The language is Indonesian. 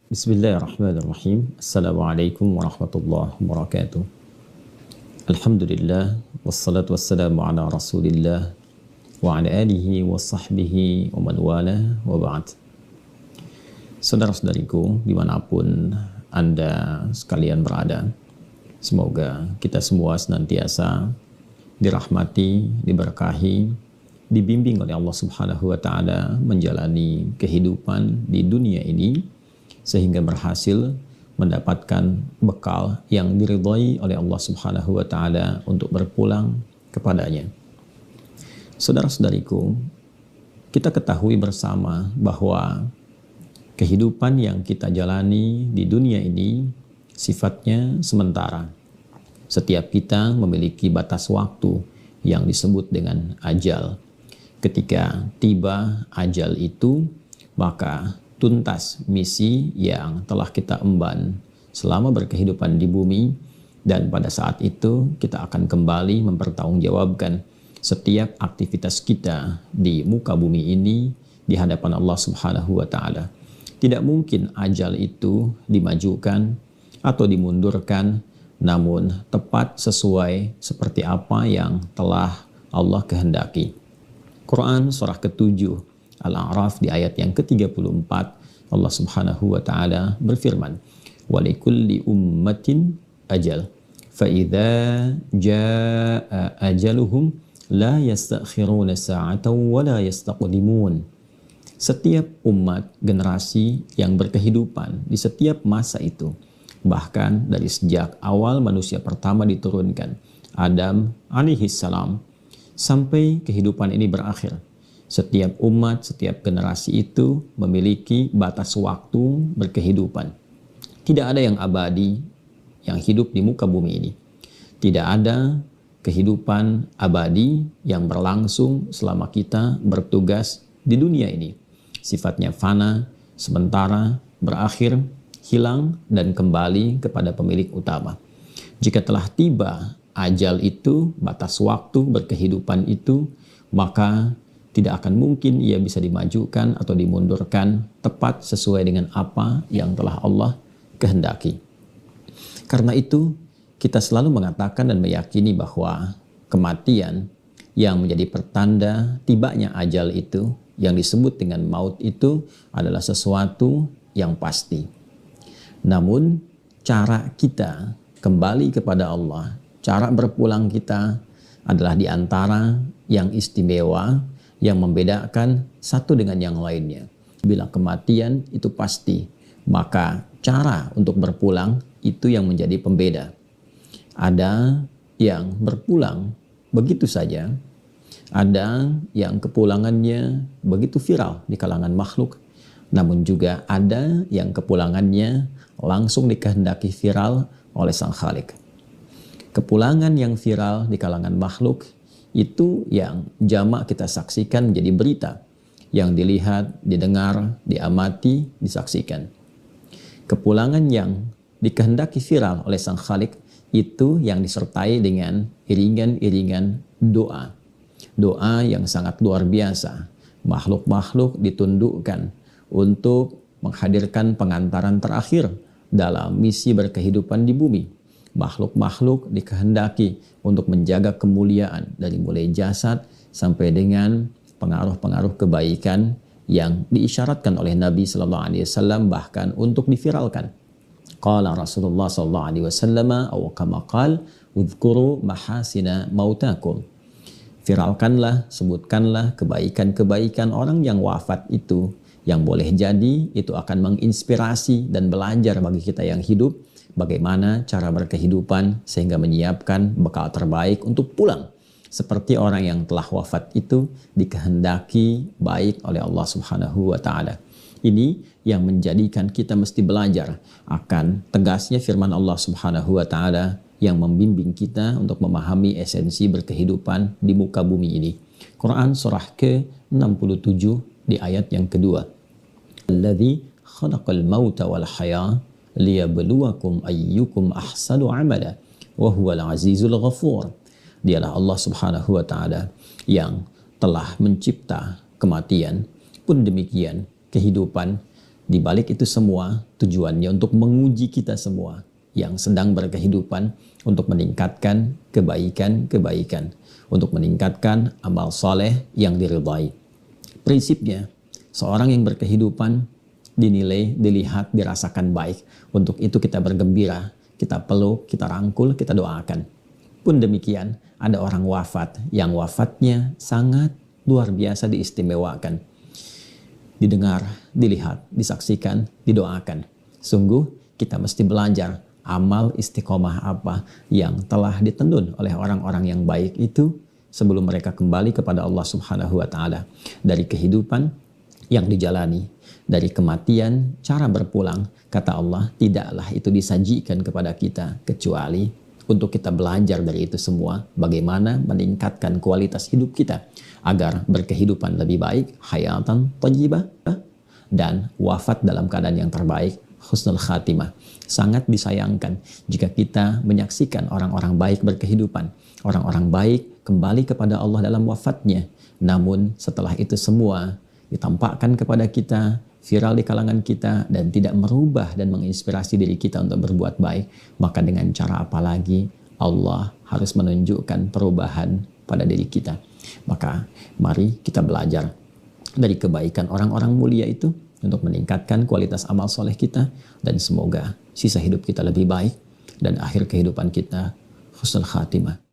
Bismillahirrahmanirrahim. Assalamualaikum warahmatullahi wabarakatuh. Alhamdulillah, wassalatu wassalamu ala rasulillah wa ala alihi wa sahbihi wa man wala wa ba'd. Saudara-saudariku dimanapun Anda sekalian berada, semoga kita semua senantiasa dirahmati, diberkahi, dibimbing oleh Allah Subhanahu wa Ta'ala menjalani kehidupan di dunia ini sehingga berhasil mendapatkan bekal yang diridhai oleh Allah Subhanahu wa Ta'ala untuk berpulang kepadanya. Saudara-saudariku, kita ketahui bersama bahwa kehidupan yang kita jalani di dunia ini sifatnya sementara. Setiap kita memiliki batas waktu yang disebut dengan ajal. Ketika tiba ajal itu, maka tuntas misi yang telah kita emban selama berkehidupan di bumi, dan pada saat itu kita akan kembali mempertanggungjawabkan setiap aktivitas kita di muka bumi ini di hadapan Allah Subhanahu wa Ta'ala. Tidak mungkin ajal itu dimajukan atau dimundurkan, namun tepat sesuai seperti apa yang telah Allah kehendaki. Quran surah ke-7 Al-A'raf di ayat yang ke-34, Allah Subhanahu wa Ta'ala berfirman, "Walikulli ummatin ajal, fa idza jaa ajaluhum la yastakhiruna sa'atan wa la yastaqdimun." Setiap umat generasi yang berkehidupan di setiap masa itu, bahkan dari sejak awal manusia pertama diturunkan, Adam alaihi salam, sampai kehidupan ini berakhir. Setiap umat, setiap generasi itu memiliki batas waktu berkehidupan. Tidak ada yang abadi yang hidup di muka bumi ini. Tidak ada kehidupan abadi yang berlangsung selama kita bertugas di dunia ini. Sifatnya fana, sementara, berakhir, hilang, dan kembali kepada pemilik utama. Jika telah tiba ajal itu, batas waktu berkehidupan itu, maka tidak akan mungkin ia bisa dimajukan atau dimundurkan tepat sesuai dengan apa yang telah Allah kehendaki. Karena itu, kita selalu mengatakan dan meyakini bahwa kematian yang menjadi pertanda tibanya ajal itu, yang disebut dengan maut itu, adalah sesuatu yang pasti. Namun, cara kita kembali kepada Allah, cara berpulang kita adalah di antara yang istimewa, yang membedakan satu dengan yang lainnya. Bila kematian itu pasti, maka cara untuk berpulang itu yang menjadi pembeda. Ada yang berpulang begitu saja, ada yang kepulangannya begitu viral di kalangan makhluk, namun juga ada yang kepulangannya langsung dikehendaki viral oleh Sang Khalik. Kepulangan yang viral di kalangan makhluk itu yang jamak kita saksikan menjadi berita, yang dilihat, didengar, diamati, disaksikan. Kepulangan yang dikehendaki viral oleh Sang Khalik itu yang disertai dengan iringan-iringan doa. Doa yang sangat luar biasa. Makhluk-makhluk ditundukkan untuk menghadirkan pengantaran terakhir dalam misi berkehidupan di bumi. Makhluk-makhluk dikehendaki untuk menjaga kemuliaan dari mulai jasad sampai dengan pengaruh-pengaruh kebaikan yang diisyaratkan oleh Nabi Sallallahu Alaihi Wasallam, bahkan untuk diviralkan. Qala Rasulullah Sallallahu Alaihi Wasallam, atau kama qala, "Udhkuru mahasina mautakum." Viralkanlah, sebutkanlah kebaikan-kebaikan orang yang wafat itu, yang boleh jadi itu akan menginspirasi dan belajar bagi kita yang hidup bagaimana cara berkehidupan sehingga menyiapkan bekal terbaik untuk pulang. Seperti orang yang telah wafat itu dikehendaki baik oleh Allah Subhanahu wa Ta'ala. Ini yang menjadikan kita mesti belajar akan tegasnya firman Allah Subhanahu wa Ta'ala yang membimbing kita untuk memahami esensi berkehidupan di muka bumi ini. Quran surah ke-67 di ayat yang kedua. Alladzi khalaqal mauta wal haya liyabluwakum ayyukum ahsanu amala wa huwal azizul ghafur. Dialah Allah Subhanahu wa Ta'ala yang telah mencipta kematian, pun demikian kehidupan, Di balik itu semua tujuannya untuk menguji kita semua yang sedang berkehidupan untuk meningkatkan kebaikan-kebaikan, untuk meningkatkan amal soleh yang diridhai. Prinsipnya, seorang yang berkehidupan dinilai, dilihat, dirasakan baik. Untuk itu kita bergembira, kita peluk, kita rangkul, kita doakan. Pun demikian, ada orang wafat yang wafatnya sangat luar biasa diistimewakan. Didengar, dilihat, disaksikan, didoakan. Sungguh kita mesti belajar amal istiqomah apa yang telah ditendun oleh orang-orang yang baik itu sebelum mereka kembali kepada Allah Subhanahu wa taala. Dari kehidupan yang dijalani, dari kematian, cara berpulang, kata Allah, tidaklah itu disajikan kepada kita kecuali untuk kita belajar dari itu semua bagaimana meningkatkan kualitas hidup kita agar berkehidupan lebih baik, hayatan thayyibah, dan wafat dalam keadaan yang terbaik, husnul khatimah. Sangat disayangkan jika kita menyaksikan orang-orang baik berkehidupan, orang-orang baik kembali kepada Allah dalam wafatnya, namun setelah itu semua ditampakkan kepada kita, viral di kalangan kita, dan tidak merubah dan menginspirasi diri kita untuk berbuat baik, maka dengan cara apa lagi Allah harus menunjukkan perubahan pada diri kita. Maka mari kita belajar dari kebaikan orang-orang mulia itu untuk meningkatkan kualitas amal soleh kita, dan semoga sisa hidup kita lebih baik dan akhir kehidupan kita husnul khatimah.